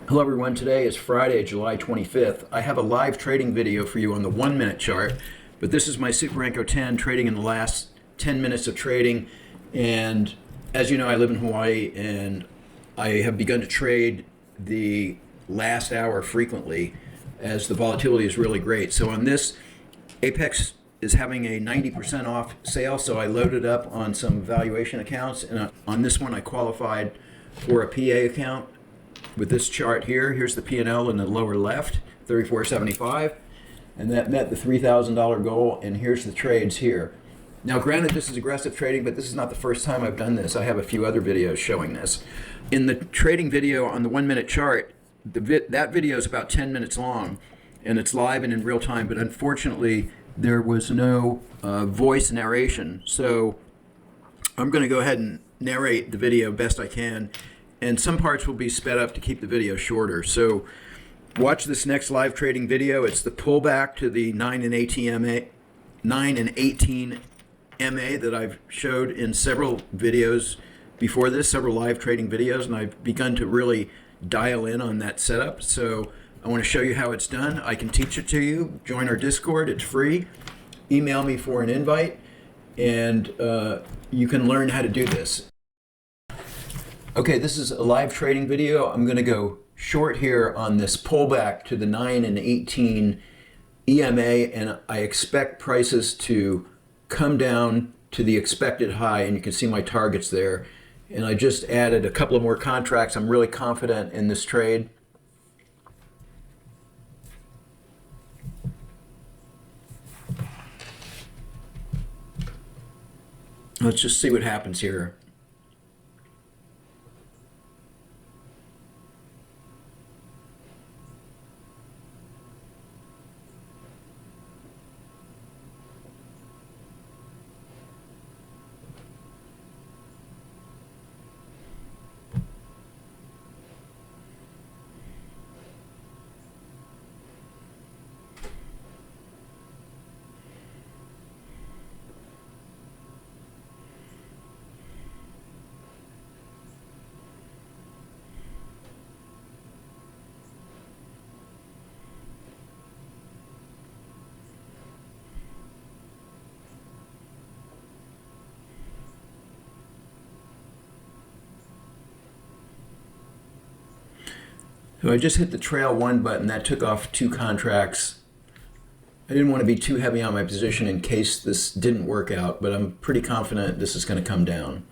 Hello everyone, today is Friday, July 25th. I have a live trading video for you on the 1 minute chart, but this is my Super Renko 10 trading in the last 10 minutes of trading. And as you know, I live in Hawaii and I have begun to trade the last hour frequently as the volatility is really great. So on this, Apex is having a 90% off sale, so I loaded up on some valuation accounts, and on this one I qualified for a PA account. With this chart here, here's the P&L in the lower left, 34.75, and that met the $3,000 goal, and here's the trades here. Now granted, this is aggressive trading, but this is not the first time I've done this. I have a few other videos showing this. In the trading video on the 1 minute chart, that video is about 10 minutes long, and it's live and in real time, but unfortunately there was no voice narration, so I'm going to go ahead and narrate the video best I can. And some parts will be sped up to keep the video shorter. So watch this next live trading video. It's the pullback to the 9 and 18 MA that I've showed in several videos before this, several live trading videos, and I've begun to really dial in on that setup. So I want to show you how it's done. I can teach it to you. Join our Discord. It's free. Email me for an invite, and you can learn how to do this. Okay, this is a live trading video. I'm going to go short here on this pullback to the 9 and 18 EMA, and I expect prices to come down to the expected high, and you can see my targets there. And I just added a couple of more contracts. I'm really confident in this trade. Let's just see what happens here. So I just hit the trail 1 button. That took off 2 contracts. I didn't want to be too heavy on my position in case this didn't work out, but I'm pretty confident this is going to come down.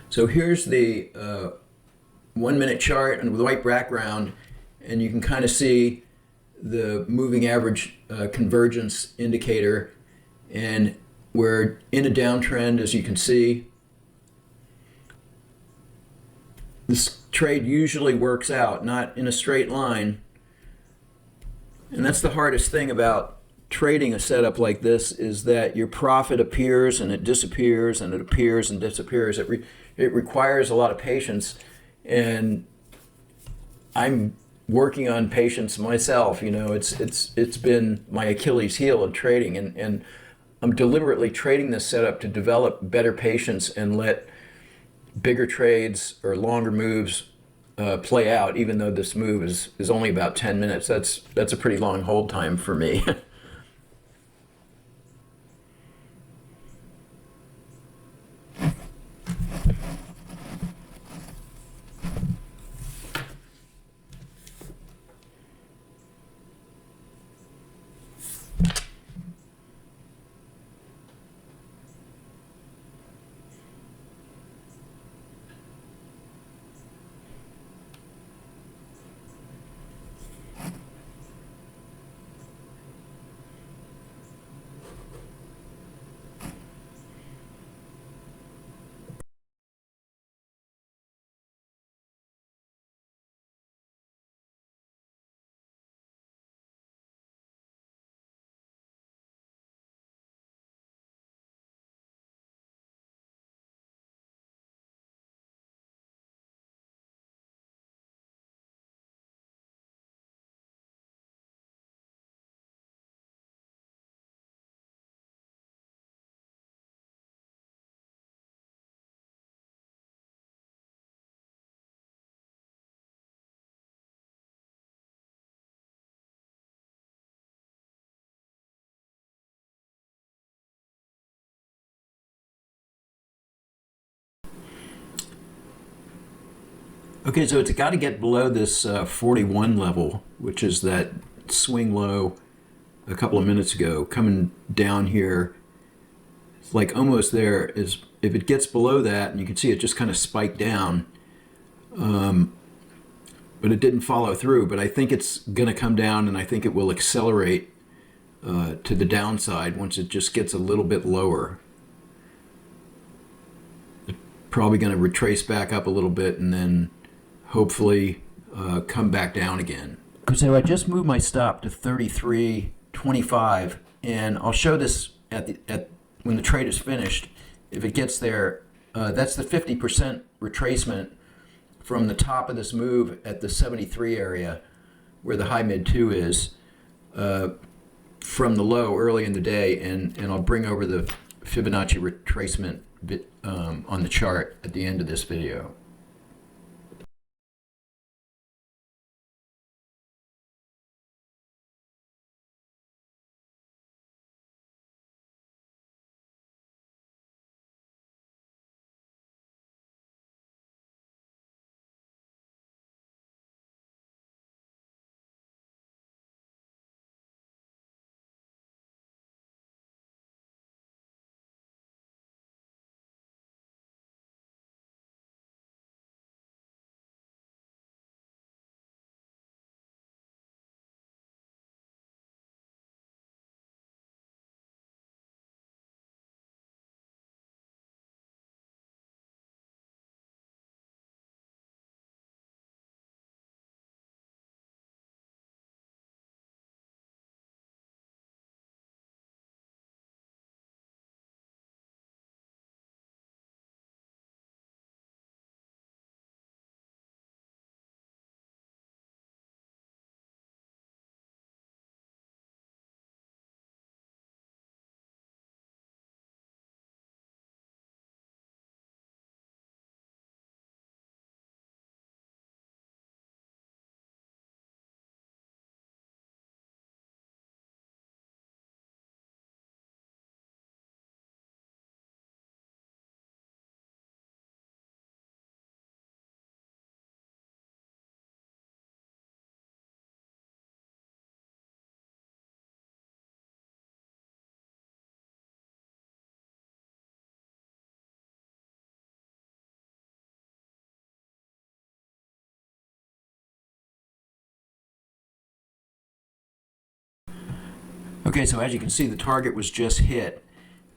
So here's the 1 minute chart and with a white background, and you can kind of see the moving average convergence indicator, and we're in a downtrend, as you can see. This trade usually works out, not in a straight line, and that's the hardest thing about trading a setup like this, is that your profit appears and it disappears and it appears and disappears. It requires a lot of patience, and I'm working on patience myself. You know, it's been my Achilles heel in trading, and I'm deliberately trading this setup to develop better patience and let bigger trades or longer moves play out, even though this move is only about 10 minutes. That's a pretty long hold time for me. Okay, so it's got to get below this 41 level, which is that swing low a couple of minutes ago, coming down here. It's like almost there. Is if it gets below that, and you can see it just kind of spiked down, but it didn't follow through. But I think it's going to come down, and I think it will accelerate to the downside once it just gets a little bit lower. It's probably going to retrace back up a little bit, and then hopefully come back down again. So I just moved my stop to 33.25, and I'll show this at when the trade is finished. If it gets there, that's the 50% retracement from the top of this move at the 73 area, where the high mid 2 is, from the low early in the day, and I'll bring over the Fibonacci retracement bit, on the chart at the end of this video. Okay, so as you can see, the target was just hit.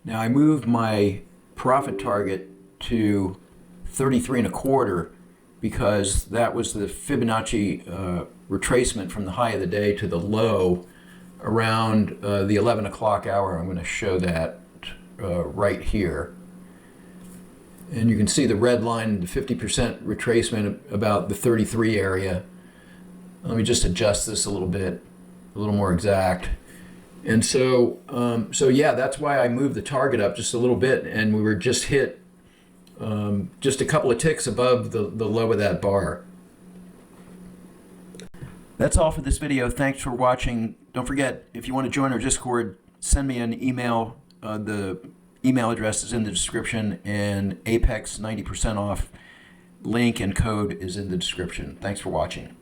Now I moved my profit target to 33.25 because that was the Fibonacci retracement from the high of the day to the low around the 11 o'clock hour. I'm going to show that right here. And you can see the red line, the 50% retracement about the 33 area. Let me just adjust this a little bit, a little more exact. And so, yeah, that's why I moved the target up just a little bit, and we were just hit just a couple of ticks above the low of that bar. That's all for this video. Thanks for watching. Don't forget, if you want to join our Discord, send me an email. The email address is in the description, and Apex 90% off link and code is in the description. Thanks for watching.